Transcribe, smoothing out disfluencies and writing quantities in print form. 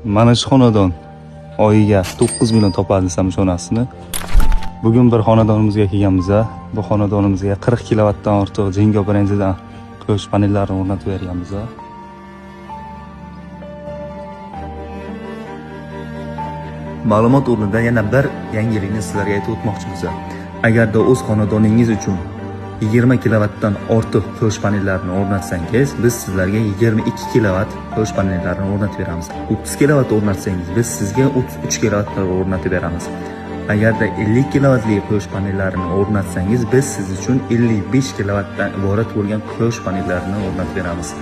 Mana shu xonadon oyiga 9 million topadi desam ishonasizmi? Bugun bir xonadonimizga kelganmiz. Bu xonadonimizga 40 kilovatdan ortiq Jengo brendidan quyosh panellarini o'rnatib berganmiz. Ma'lumot o'rnida yana bir yangilikni sizlarga aytib o'tmoqchimiz. Agarda o'z xonadoningiz uchun 20 kilovatdan ortiq quyosh panellarini o'rnatsangiz, biz sizlarga 22 kilovat quyosh panellarini o'rnatib beramiz. 30 kilovat o'rnatsangiz, biz sizga 33 kilovatlar o'rnatib beramiz. Agarda 50 kilovatli quyosh panellarini o'rnatsangiz, biz siz uchun 55 kilovatdan iborat bo'lgan quyosh panellarini o'rnatib beramiz.